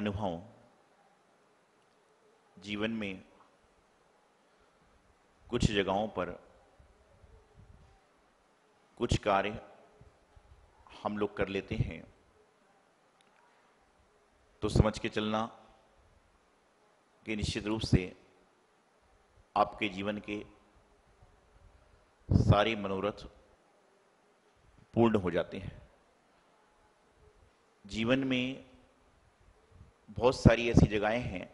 अनुभव जीवन में कुछ जगहों पर कुछ कार्य हम लोग कर लेते हैं तो समझ के चलना कि निश्चित रूप से आपके जीवन के सारे मनोरथ पूर्ण हो जाते हैं। जीवन में बहुत सारी ऐसी जगहें हैं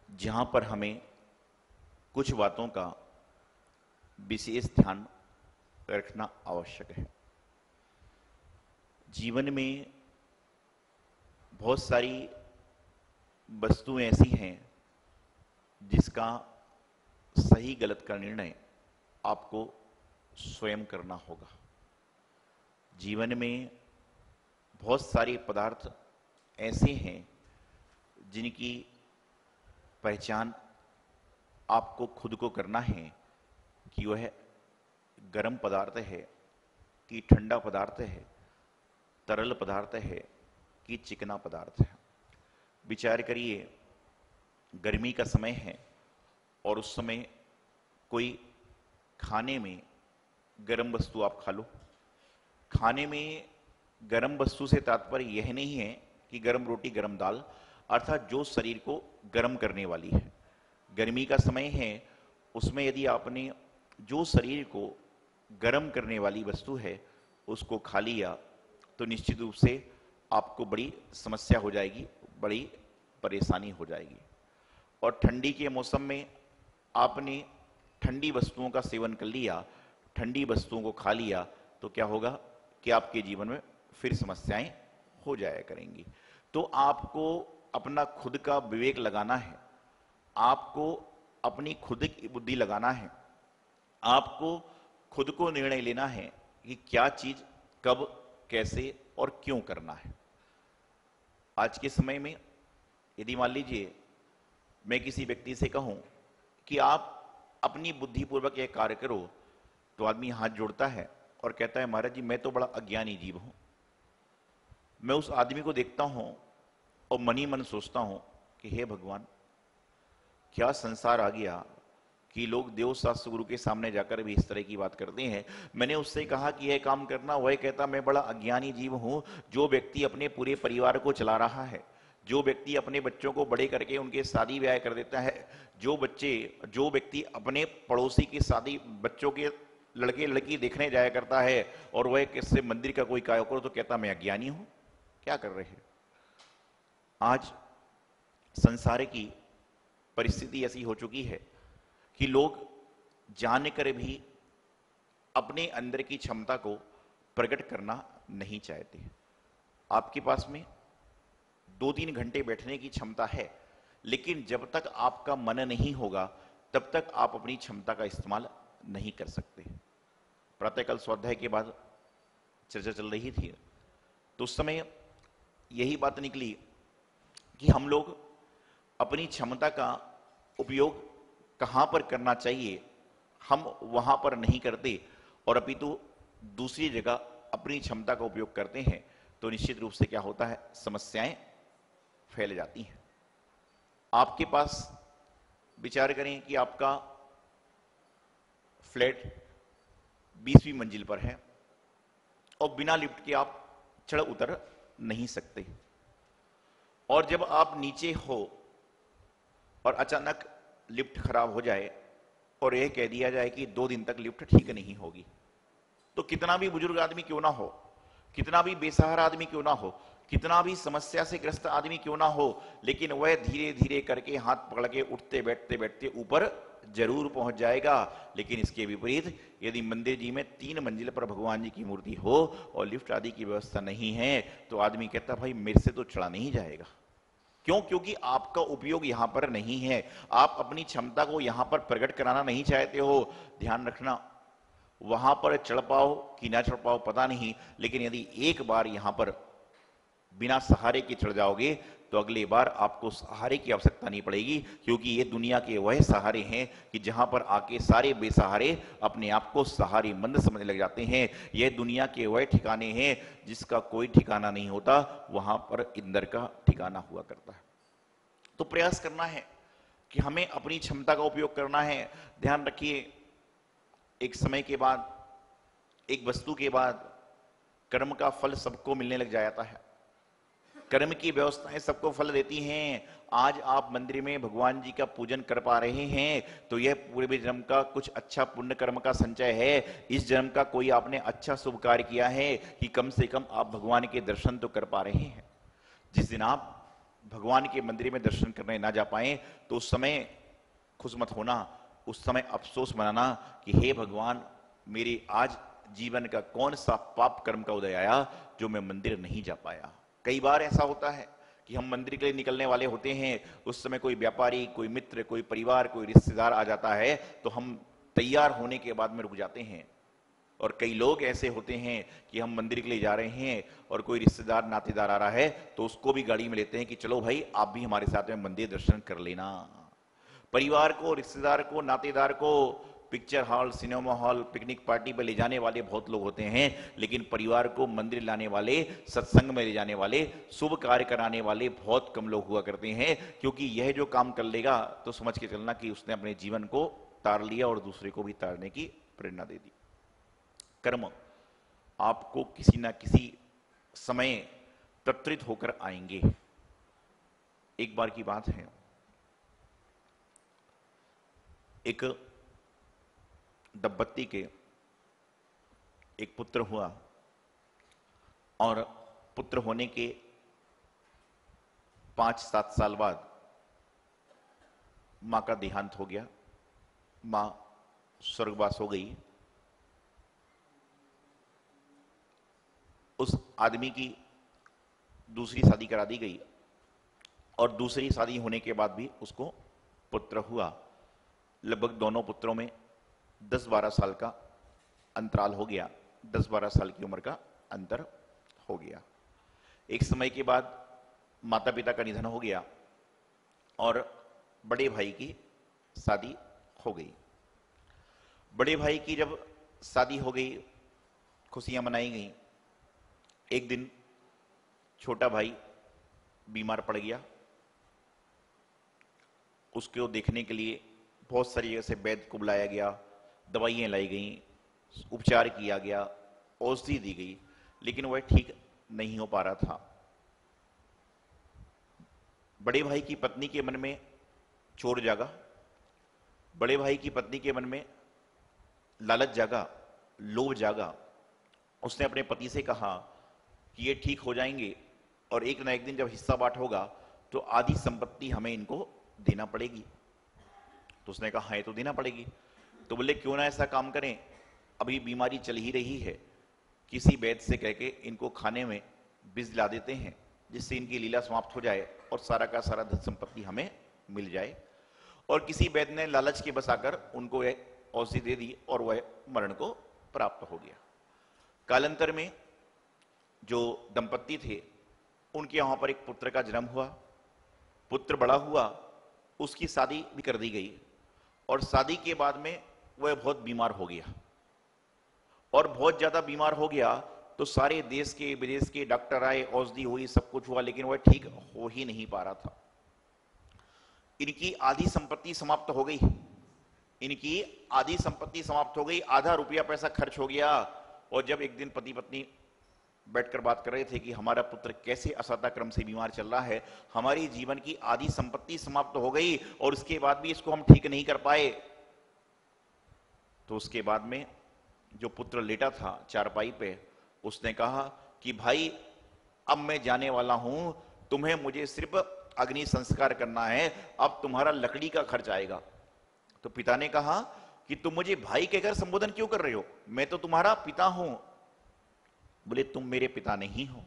जहां पर हमें कुछ बातों का विशेष ध्यान रखना आवश्यक है। जीवन में बहुत सारी वस्तुएं ऐसी हैं जिसका सही गलत का निर्णय आपको स्वयं करना होगा। जीवन में बहुत सारे पदार्थ ऐसे हैं जिनकी पहचान आपको खुद को करना है कि वह गर्म पदार्थ है कि ठंडा पदार्थ है, तरल पदार्थ है कि चिकना पदार्थ है। विचार करिए, गर्मी का समय है और उस समय कोई खाने में गर्म वस्तु आप खा लो। खाने में गर्म वस्तु से तात्पर्य यह नहीं है कि गर्म रोटी गर्म दाल, अर्थात जो शरीर को गर्म करने वाली है। गर्मी का समय है, उसमें यदि आपने जो शरीर को गर्म करने वाली वस्तु है उसको खा लिया तो निश्चित रूप से आपको बड़ी समस्या हो जाएगी, बड़ी परेशानी हो जाएगी। और ठंडी के मौसम में आपने ठंडी वस्तुओं का सेवन कर लिया, ठंडी वस्तुओं को खा लिया तो क्या होगा कि आपके जीवन में फिर समस्याएं हो जाया करेंगी। तो आपको अपना खुद का विवेक लगाना है, आपको अपनी खुद की बुद्धि लगाना है, आपको खुद को निर्णय लेना है कि क्या चीज कब कैसे और क्यों करना है। आज के समय में यदि मान लीजिए मैं किसी व्यक्ति से कहूं कि आप अपनी बुद्धिपूर्वक यह कार्य करो तो आदमी हाथ जोड़ता है और कहता है महाराज जी मैं तो बड़ा अज्ञानी जीव हूं। मैं उस आदमी को देखता हूं और मन ही मन सोचता हूं कि हे भगवान, क्या संसार आ गया कि लोग देव शास्त्र गुरु के सामने जाकर भी इस तरह की बात करते हैं। मैंने उससे कहा कि यह काम करना, वह कहता मैं बड़ा अज्ञानी जीव हूं। जो व्यक्ति अपने पूरे परिवार को चला रहा है, जो व्यक्ति अपने बच्चों को बड़े करके उनके शादी ब्याह कर देता है, जो व्यक्ति अपने पड़ोसी की शादी बच्चों के लड़के लड़की देखने जाया करता है और वह किससे मंदिर का कोई कार्य करो तो कहता मैं अज्ञानी हूं। क्या कर रहे हैं? आज संसार की परिस्थिति ऐसी हो चुकी है कि लोग जानकर भी अपने अंदर की क्षमता को प्रकट करना नहीं चाहते। आपके पास में 2-3 घंटे बैठने की क्षमता है, लेकिन जब तक आपका मन नहीं होगा तब तक आप अपनी क्षमता का इस्तेमाल नहीं कर सकते। प्रातःकाल स्वाध्याय के बाद चर्चा चल रही थी तो उस समय यही बात निकली कि हम लोग अपनी क्षमता का उपयोग कहां पर करना चाहिए हम वहां पर नहीं करते और अपितु दूसरी जगह अपनी क्षमता का उपयोग करते हैं तो निश्चित रूप से क्या होता है, समस्याएं फैल जाती हैं। आपके पास विचार करें कि आपका फ्लैट 20वीं मंजिल पर है और बिना लिफ्ट के आप चढ़ उतर नहीं सकते, और जब आप नीचे हो और अचानक लिफ्ट खराब हो जाए और यह कह दिया जाए कि 2 दिन तक लिफ्ट ठीक नहीं होगी, तो कितना भी बुजुर्ग आदमी क्यों ना हो, कितना भी बेसहारा आदमी क्यों ना हो, कितना भी समस्या से ग्रस्त आदमी क्यों ना हो, लेकिन वह धीरे धीरे करके हाथ पकड़ के उठते बैठते बैठते ऊपर जरूर पहुंच जाएगा। लेकिन इसके विपरीत यदि मंदिर जी में 3 मंजिल पर भगवान जी की मूर्ति हो और लिफ्ट आदि की व्यवस्था नहीं है तो आदमी कहता भाई मेरे से तो चढ़ा नहीं जाएगा। क्यों? क्योंकि आपका उपयोग यहां पर नहीं है, आप अपनी क्षमता को यहां पर प्रकट कराना नहीं चाहते हो। ध्यान रखना, वहां पर चढ़ पाओ कि ना चढ़ पाओ पता नहीं, लेकिन यदि एक बार यहां पर बिना सहारे के चढ़ जाओगे तो अगली बार आपको सहारे की आवश्यकता नहीं पड़ेगी, क्योंकि ये दुनिया के वह सहारे हैं कि जहां पर आके सारे बेसहारे अपने आप को सहारे मंद समझने लग जाते हैं। यह दुनिया के वह ठिकाने हैं जिसका कोई ठिकाना नहीं होता, वहां पर इंद्र का ठिकाना हुआ करता है। तो प्रयास करना है कि हमें अपनी क्षमता का उपयोग करना है। ध्यान रखिए, एक समय के बाद, एक वस्तु के बाद कर्म का फल सबको मिलने लग जाता है। कर्म की व्यवस्थाएं सबको फल देती हैं। आज आप मंदिर में भगवान जी का पूजन कर पा रहे हैं तो यह पूरे जन्म का कुछ अच्छा पुण्य कर्म का संचय है। इस जन्म का कोई आपने अच्छा शुभ कार्य किया है कि कम से कम आप भगवान के दर्शन तो कर पा रहे हैं। जिस दिन आप भगवान के मंदिर में दर्शन करने ना जा पाए तो उस समय खुश मत होना, उस समय अफसोस मनाना कि हे भगवान, मेरे आज जीवन का कौन सा पाप कर्म का उदय आया जो मैं मंदिर नहीं जा पाया। कई बार ऐसा होता है कि हम मंदिर के लिए निकलने वाले होते हैं, उस समय कोई व्यापारी, कोई मित्र, कोई परिवार, कोई रिश्तेदार आ जाता है तो हम तैयार होने के बाद में रुक जाते हैं। और कई लोग ऐसे होते हैं कि हम मंदिर के लिए जा रहे हैं और कोई रिश्तेदार नातेदार आ रहा है तो उसको भी गाड़ी में लेते हैं कि चलो भाई आप भी हमारे साथ में मंदिर दर्शन कर लेना। परिवार को, रिश्तेदार को, नातेदार को picture hall, cinema hall, picnic party पर ले जाने वाले बहुत लोग होते हैं, लेकिन परिवार को मंदिर लाने वाले, सत्संग में ले जाने वाले, शुभ कार्य कराने वाले बहुत कम लोग हुआ करते हैं। क्योंकि यह जो काम कर लेगा तो समझ के चलना कि उसने अपने जीवन को तार लिया और दूसरे को भी तारने की प्रेरणा दे दी। कर्म आपको किसी ना किसी समय तत्रित होकर आएंगे। एक बार की बात है, एक दंपत्ति के एक पुत्र हुआ और पुत्र होने के 5-7 साल बाद मां का देहांत हो गया। मां स्वर्गवास हो गई। उस आदमी की दूसरी शादी करा दी गई और दूसरी शादी होने के बाद भी उसको पुत्र हुआ। लगभग दोनों पुत्रों में 10-12 साल का अंतराल हो गया, 10-12 साल की उम्र का अंतर हो गया। एक समय के बाद माता पिता का निधन हो गया और बड़े भाई की शादी हो गई। बड़े भाई की जब शादी हो गई, खुशियां मनाई गई। एक दिन छोटा भाई बीमार पड़ गया। उसको देखने के लिए बहुत सारी जगह से वैद्य को बुलाया गया, दवाइयां लाई गई, उपचार किया गया, औषधि दी गई, लेकिन वह ठीक नहीं हो पा रहा था। बड़े भाई की पत्नी के मन में चोर जागा, बड़े भाई की पत्नी के मन में लालच जागा, लोभ जागा। उसने अपने पति से कहा कि ये ठीक हो जाएंगे और एक ना एक दिन जब हिस्सा बांट होगा तो आधी संपत्ति हमें इनको देना पड़ेगी। तो उसने कहा हाँ, ये तो देना पड़ेगी। तो बोले क्यों ना ऐसा काम करें, अभी बीमारी चल ही रही है, किसी वैद्य से कह के इनको खाने में विष ला देते हैं जिससे इनकी लीला समाप्त हो जाए और सारा का सारा धन संपत्ति हमें मिल जाए। और किसी वैद्य ने लालच के बसाकर उनको यह औषधि दे दी और वह मरण को प्राप्त हो गया। कालांतर में जो दंपत्ति थे उनके यहां पर एक पुत्र का जन्म हुआ। पुत्र बड़ा हुआ, उसकी शादी भी कर दी गई और शादी के बाद में वह बहुत बीमार हो गया और बहुत ज्यादा बीमार हो गया तो सारे देश के विदेश के डॉक्टर आए, औषधि हुई, सब कुछ हुआ, लेकिन वह ठीक हो ही नहीं पा रहा था। इनकी आधी संपत्ति समाप्त हो गई, इनकी आधी संपत्ति समाप्त हो गई, आधा रुपया पैसा खर्च हो गया। और जब एक दिन पति पत्नी बैठकर बात कर रहे थे कि हमारा पुत्र कैसे असाध्य क्रम से बीमार चल रहा है, हमारी जीवन की आधी संपत्ति समाप्त हो गई और उसके बाद भी इसको हम ठीक नहीं कर पाए। तो उसके बाद में जो पुत्र लेटा था चारपाई पे, उसने कहा कि भाई अब मैं जाने वाला हूं, तुम्हें मुझे सिर्फ अग्नि संस्कार करना है, अब तुम्हारा लकड़ी का खर्च आएगा। तो पिता ने कहा कि तुम मुझे भाई कहकर संबोधन क्यों कर रहे हो, मैं तो तुम्हारा पिता हूं। बोले तुम मेरे पिता नहीं हो,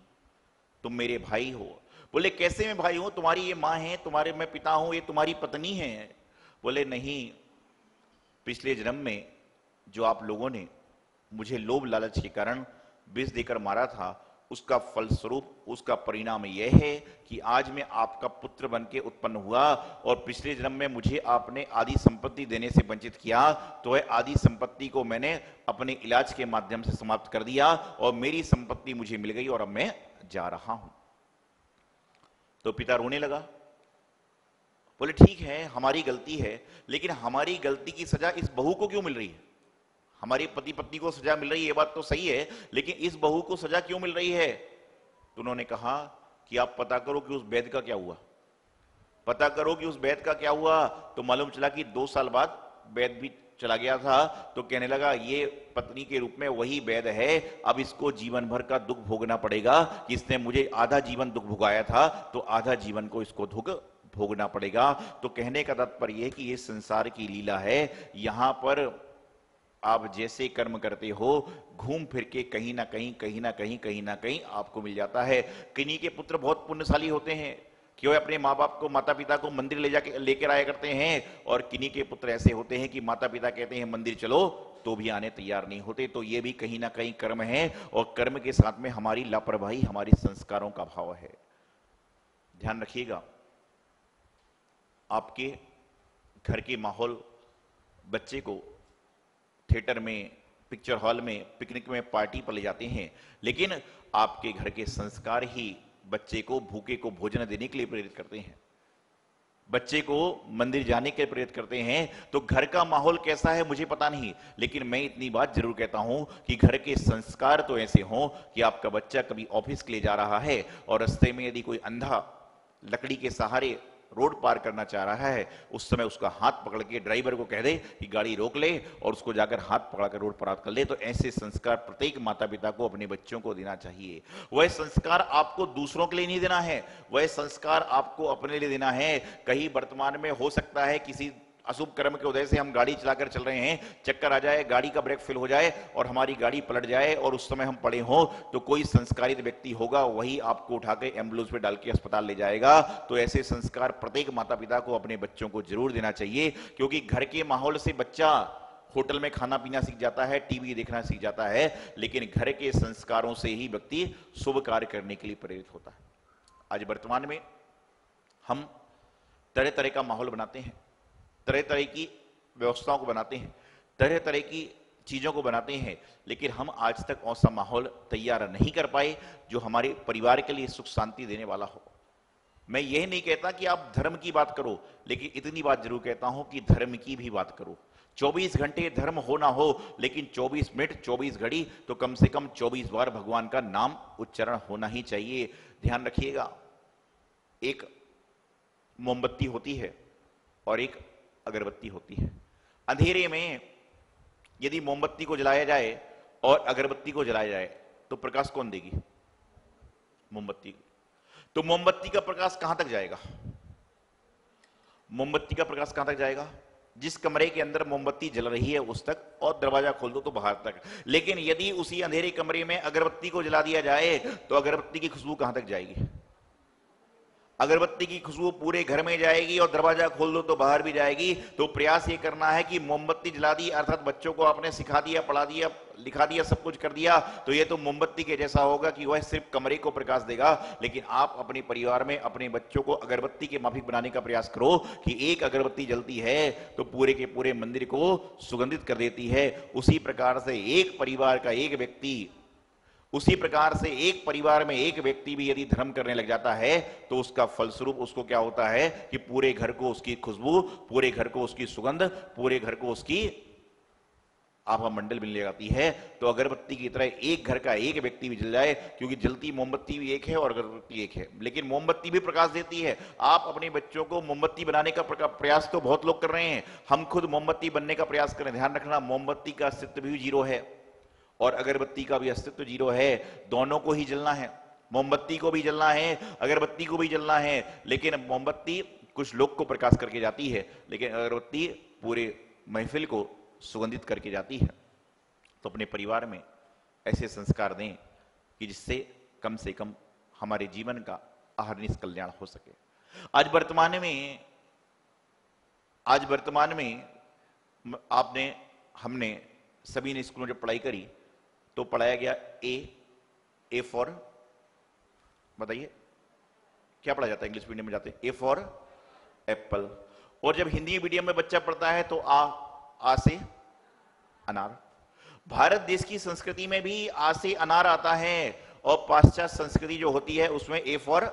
तुम मेरे भाई हो। बोले कैसे मैं भाई हूं, तुम्हारी ये मां है, तुम्हारे मैं पिता हूं, ये तुम्हारी पत्नी है। बोले नहीं, पिछले जन्म में जो आप लोगों ने मुझे लोभ लालच के कारण विष देकर मारा था, उसका फलस्वरूप, उसका परिणाम यह है कि आज मैं आपका पुत्र बन के उत्पन्न हुआ और पिछले जन्म में मुझे आपने आदि संपत्ति देने से वंचित किया, तो वह आदि संपत्ति को मैंने अपने इलाज के माध्यम से समाप्त कर दिया और मेरी संपत्ति मुझे मिल गई और अब मैं जा रहा हूं। तो पिता रोने लगा, बोले ठीक है हमारी गलती है, लेकिन हमारी गलती की सजा इस बहू को क्यों मिल रही है? हमारे पति पत्नी को सजा मिल रही है, ये बात तो सही है, लेकिन इस बहू को सजा क्यों मिल रही है? तो उन्होंने कहा कि आप पता करो कि उस वैद्य का क्या हुआ, पता करो कि उस वैद्य का क्या हुआ। तो मालूम चला कि 2 साल बाद वैद्य भी चला गया था। तो कहने लगा ये पत्नी के रूप में वही वैद्य है, अब इसको जीवन भर का दुख भोगना पड़ेगा कि इसने मुझे आधा जीवन दुख भोगाया था, तो आधा जीवन को इसको दुख भोगना पड़ेगा। तो कहने का तात्पर्य है कि ये संसार की लीला है, यहां पर आप जैसे कर्म करते हो घूम फिर के कहीं ना कहीं कहीं ना कहीं कहीं ना कहीं आपको मिल जाता है। किन्हीं के पुत्र बहुत पुण्यशाली होते हैं कि वे अपने माँ बाप को, माता पिता को मंदिर ले जाके लेकर आया करते हैं, और किन्हीं के पुत्र ऐसे होते हैं कि माता पिता कहते हैं मंदिर चलो तो भी आने तैयार नहीं होते। तो ये भी कहीं ना कहीं कर्म है, और कर्म के साथ में हमारी लापरवाही, हमारी संस्कारों का अभाव है। ध्यान रखिएगा, आपके घर के माहौल बच्चे को थिएटर में, पिक्चर हॉल में, पिकनिक में, पार्टी पर ले जाते हैं, लेकिन आपके घर के संस्कार ही बच्चे को भूखे को भोजन देने के लिए प्रेरित करते हैं, बच्चे को मंदिर जाने के लिए प्रेरित करते हैं। तो घर का माहौल कैसा है मुझे पता नहीं, लेकिन मैं इतनी बात जरूर कहता हूं कि घर के संस्कार तो ऐसे हों कि आपका बच्चा कभी ऑफिस के लिए जा रहा है और रास्ते में यदि कोई अंधा लकड़ी के सहारे रोड पार करना चाह रहा है, उस समय उसका हाथ पकड़ के ड्राइवर को कह दे कि गाड़ी रोक ले और उसको जाकर हाथ पकड़कर रोड पार कर ले। तो ऐसे संस्कार प्रत्येक माता पिता को अपने बच्चों को देना चाहिए। वह संस्कार आपको दूसरों के लिए नहीं देना है, वह संस्कार आपको अपने लिए देना है। कहीं वर्तमान में हो सकता है किसी अशुभ कर्म के उदय से हम गाड़ी चलाकर चल रहे हैं, चक्कर आ जाए, गाड़ी का ब्रेक फेल हो जाए और हमारी गाड़ी पलट जाए और उस समय हम पड़े हों, तो कोई संस्कारित व्यक्ति होगा वही आपको उठा के एम्बुलेंस में डाल के अस्पताल ले जाएगा। तो ऐसे संस्कार प्रत्येक माता पिता को अपने बच्चों को जरूर देना चाहिए, क्योंकि घर के माहौल से बच्चा होटल में खाना पीना सीख जाता है, टीवी देखना सीख जाता है, लेकिन घर के संस्कारों से ही व्यक्ति शुभ कार्य करने के लिए प्रेरित होता है। आज वर्तमान में हम तरह तरह का माहौल बनाते हैं, तरह तरह की व्यवस्थाओं को बनाते हैं, तरह तरह की चीजों को बनाते हैं, लेकिन हम आज तक ऐसा माहौल तैयार नहीं कर पाए जो हमारे परिवार के लिए सुख शांति देने वाला हो। मैं यह नहीं कहता कि आप धर्म की बात करो, लेकिन इतनी बात जरूर कहता हूं कि धर्म की भी बात करो। 24 घंटे धर्म हो ना हो, लेकिन 24 मिनट 24 घड़ी तो कम से कम 24 बार भगवान का नाम उच्चारण होना ही चाहिए। ध्यान रखिएगा, एक मोमबत्ती होती है और एक अगरबत्ती होती है। अंधेरे में यदि मोमबत्ती को जलाया जाए और अगरबत्ती को जलाया जाए तो प्रकाश कौन देगी? मोमबत्ती। तो मोमबत्ती का प्रकाश कहां तक जाएगा? मोमबत्ती का प्रकाश कहां तक जाएगा? जिस कमरे के अंदर मोमबत्ती जल रही है उस तक, और दरवाजा खोल दो तो बाहर तक। लेकिन यदि उसी अंधेरे कमरे में अगरबत्ती को जला दिया जाए तो अगरबत्ती की खुशबू कहां तक जाएगी? अगरबत्ती की खुशबू पूरे घर में जाएगी और दरवाजा खोल दो तो बाहर भी जाएगी। तो प्रयास ये करना है कि मोमबत्ती जला दी, अर्थात बच्चों को आपने सिखा दिया, पढ़ा दिया, लिखा दिया, सब कुछ कर दिया, तो ये तो मोमबत्ती के जैसा होगा कि वह सिर्फ कमरे को प्रकाश देगा। लेकिन आप अपने परिवार में अपने बच्चों को अगरबत्ती के माफिक बनाने का प्रयास करो कि एक अगरबत्ती जलती है तो पूरे के पूरे मंदिर को सुगंधित कर देती है। उसी प्रकार से एक परिवार का एक व्यक्ति, उसी प्रकार से एक परिवार में एक व्यक्ति भी यदि धर्म करने लग जाता है तो उसका फलस्वरूप उसको क्या होता है कि पूरे घर को उसकी खुशबू, पूरे घर को उसकी सुगंध, पूरे घर को उसकी आभा मंडल मिलने जाती है। तो अगरबत्ती की तरह एक घर का एक व्यक्ति भी जल जाए, क्योंकि जलती मोमबत्ती भी एक है और अगरबत्ती एक है, लेकिन मोमबत्ती भी प्रकाश देती है। आप अपने बच्चों को मोमबत्ती बनाने का प्रयास तो बहुत लोग कर रहे हैं, हम खुद मोमबत्ती बनने का प्रयास करें। ध्यान रखना, मोमबत्ती का अस्तित्व भी जीरो है और अगरबत्ती का भी अस्तित्व जीरो है। दोनों को ही जलना है, मोमबत्ती को भी जलना है, अगरबत्ती को भी जलना है। लेकिन मोमबत्ती कुछ लोग को प्रकाश करके जाती है, लेकिन अगरबत्ती पूरे महफिल को सुगंधित करके जाती है। तो अपने परिवार में ऐसे संस्कार दें कि जिससे कम से कम हमारे जीवन का अहर्निश कल्याण हो सके। आज वर्तमान में हमने सभी ने स्कूलों में जब पढ़ाई करी तो पढ़ाया गया ए फॉर बताइए क्या पढ़ा जाता है इंग्लिश मीडियम में जाते? A for Apple. और जब हिंदी मीडियम में बच्चा पढ़ता है तो आ से अनार। भारत देश की संस्कृति में भी आ से अनार आता है, और पाश्चात्य संस्कृति जो होती है उसमें ए फॉर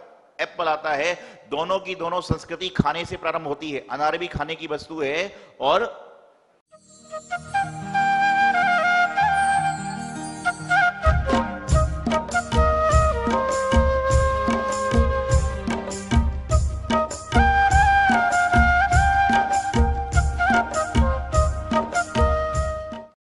एप्पल आता है। दोनों की दोनों संस्कृति खाने से प्रारंभ होती है। अनार भी खाने की वस्तु है और